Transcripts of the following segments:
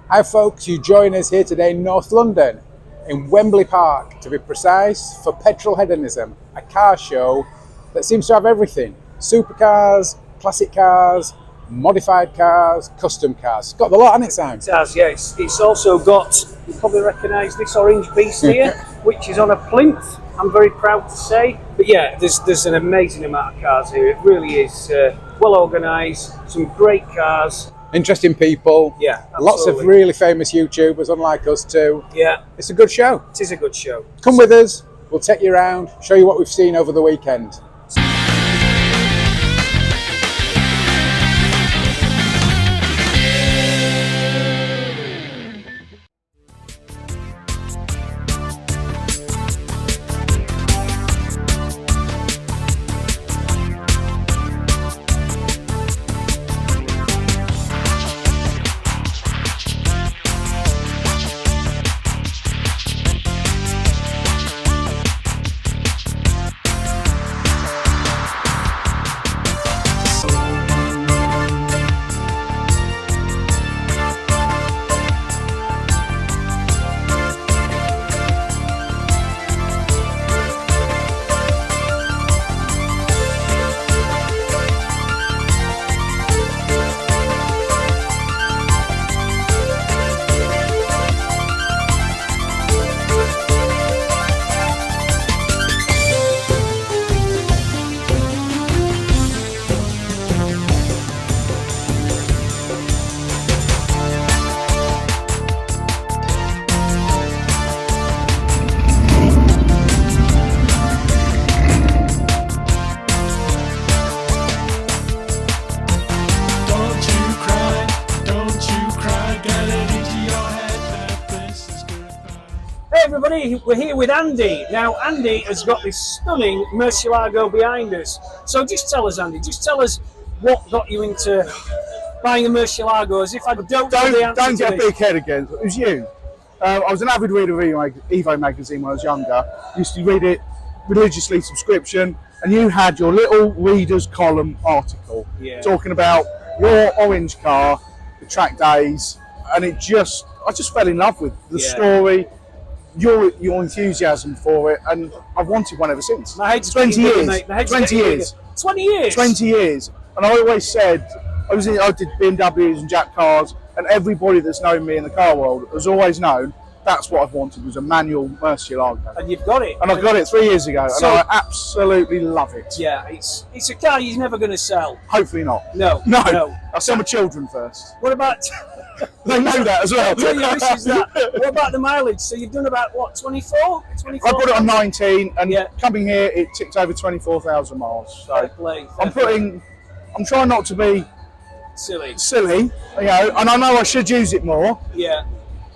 Hi folks, you join us here today in North London, in Wembley Park to be precise, for Petrolheadonism, a car show that seems to have everything. Supercars, classic cars, modified cars, custom cars. It's got the lot, hasn't it, Sam? It has, yes. It's also got, you probably recognise this orange beast here, which is on a plinth, I'm very proud to say. But yeah, there's an amazing amount of cars here. It really is well organised, some great cars. Interesting people. Yeah, absolutely. Lots of really famous YouTubers, unlike us too. Yeah. It's a good show. It is a good show. Come with us, we'll take you around, show you what we've seen over the weekend. Hey everybody, we're here with Andy. Now Andy has got this stunning Murcielago behind us. So just tell us, Andy, what got you into buying a Murcielago, as if I don't know the answer Don't to get a this. big head again. It was you. I was an avid reader of Evo magazine when I was younger. Used to read it religiously, subscription, and you had your little readers column article talking about your orange car, the track days, and I just fell in love with the story, your enthusiasm for it, and I've wanted one ever since. My head's 20 getting years. bigger, mate. 20 years. 20 years. 20 years. And I always said, I did BMWs and Jack cars, and everybody that's known me in the car world has always known that's what I've wanted, was a manual Murcielago. And you've got it. And I got it 3 years ago, So- and I absolutely love it. Yeah, it's a car you're never going to sell. Hopefully not. No. I'll sell my children first. What about... They know that as well. Tell your missus that. What about the mileage? So you've done about, what, 24? 24? I got it on 19, and Yeah. coming here, it ticked over 24,000 miles. So Fair play. I'm trying not to be Silly. silly, you know, and I know I should use it more, Yeah.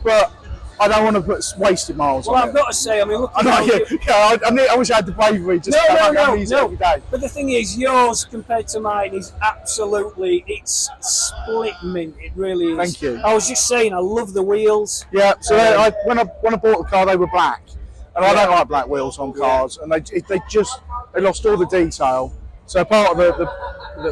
but I don't want to put wasted miles Well, on I've it. got to say, I mean, look I know, at I wish I had the bravery just to come back and use it every day. But the thing is, yours compared to mine is absolutely, it's split mint. It really is. Thank you. I was just saying, I love the wheels. Yeah, so when I bought the car, they were black, and I don't like black wheels on cars, and they lost all the detail. So part of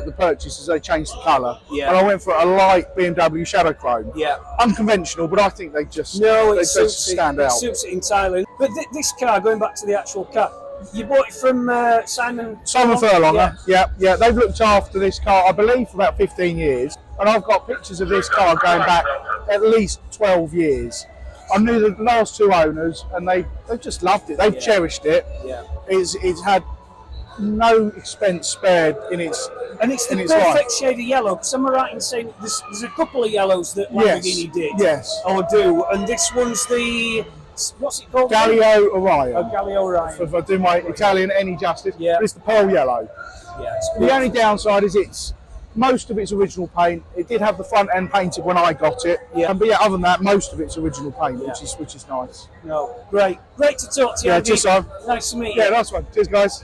the purchase is they changed the colour, Yeah. and I went for a light BMW Shadow Chrome. Yeah. Unconventional, but I think they just stand It out. suits it entirely. But this car, going back to the actual car, you bought it from Simon Furlonger. Yeah. They've looked after this car, I believe, for about 15 years, and I've got pictures of this car going back at least 12 years. I knew the last two owners, and they've just loved it. They've cherished it. Yeah. It's had no expense spared in its And it's the its perfect life. shade of yellow. Because am I right in saying there's a couple of yellows that Yes. Lamborghini did? Yes. Or do. And this one's the, what's it called? Gallio Orion. Oh, Gallio Orion. If I do my Italian any justice, Yeah. it's the pearl yellow. Yeah, it's The only downside is most of its original paint. It did have the front end painted when I got it. Yeah. But other than that, most of it's original paint, Yeah. which is nice. No, great to talk to you. Yeah, Andy. cheers, Simon. Nice to meet you. Yeah, nice one. Cheers, guys.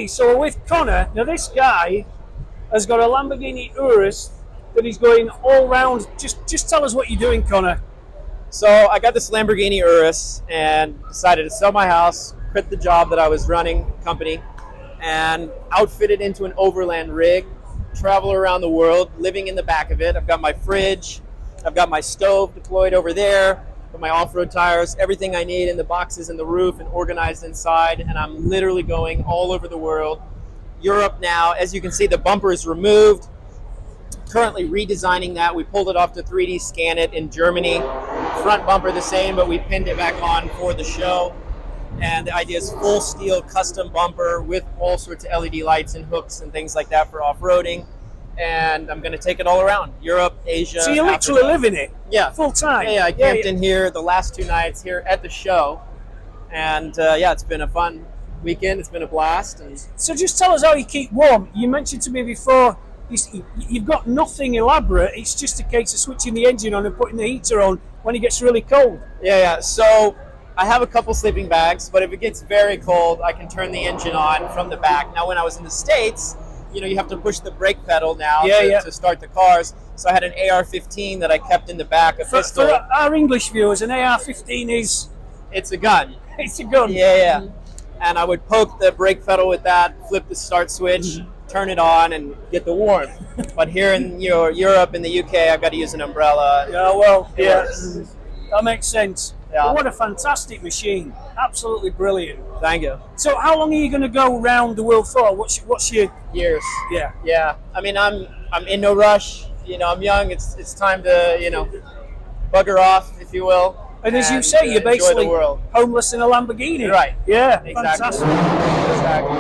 So we're with Connor. Now this guy has got a Lamborghini Urus that he's going all round. Just tell us what you're doing, Connor. So I got this Lamborghini Urus and decided to sell my house, quit the job that I was running, company, and outfit it into an overland rig, travel around the world, living in the back of it. I've got my fridge, I've got my stove deployed over there, got my off-road tires, everything I need in the boxes in the roof and organized inside, and I'm literally going all over the world. Europe now, as you can see, the bumper is removed. Currently redesigning that. We pulled it off to 3D scan it in Germany. Front bumper the same, but we pinned it back on for the show. And the idea is full steel custom bumper with all sorts of LED lights and hooks and things like that for off-roading. And I'm going to take it all around Europe, Asia. So you literally live in it? Yeah. Full time? Yeah, I camped in here the last 2 nights here at the show. And yeah, it's been a fun weekend. It's been a blast. And so just tell us how you keep warm. You mentioned to me before, you've got nothing elaborate. It's just a case of switching the engine on and putting the heater on when it gets really cold. Yeah. So I have a couple sleeping bags, but if it gets very cold, I can turn the engine on from the back. Now, when I was in the States, you know, you have to push the brake pedal now to start the cars. So I had an AR-15 that I kept in the back, a pistol. For our English viewers, an AR-15 is... It's a gun. It's a gun. Yeah. And I would poke the brake pedal with that, flip the start switch, turn it on, and get the warmth. But here in Europe, in the UK, I've got to use an umbrella. Yeah, well, that makes sense. Yeah. But what a fantastic machine. Absolutely brilliant. Thank you. So how long are you going to go around the world for? What's your... Years. Yeah. I mean, I'm in no rush. You know, I'm young. It's time to, you know, bugger off, if you will. And as you say, you're basically homeless in a Lamborghini. Right. Yeah, exactly. Exactly.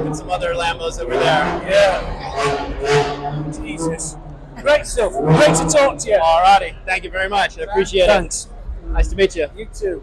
And some other Lambos over there. Yeah. Jesus. Great stuff. Great to talk to you. Alrighty. Thank you very much. I appreciate it. Thanks. Nice to meet you. You too.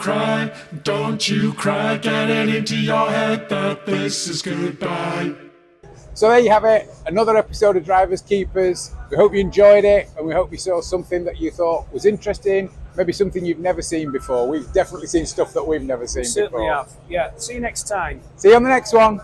cry, don't you cry, get it into your head that this is goodbye. So there you have it, another episode of Drivers Keepers. We hope you enjoyed it, and we hope you saw something that you thought was interesting, maybe something you've never seen before. We've definitely seen stuff that we've never seen Certainly before. have. Yeah. See you next time. See you on the next one.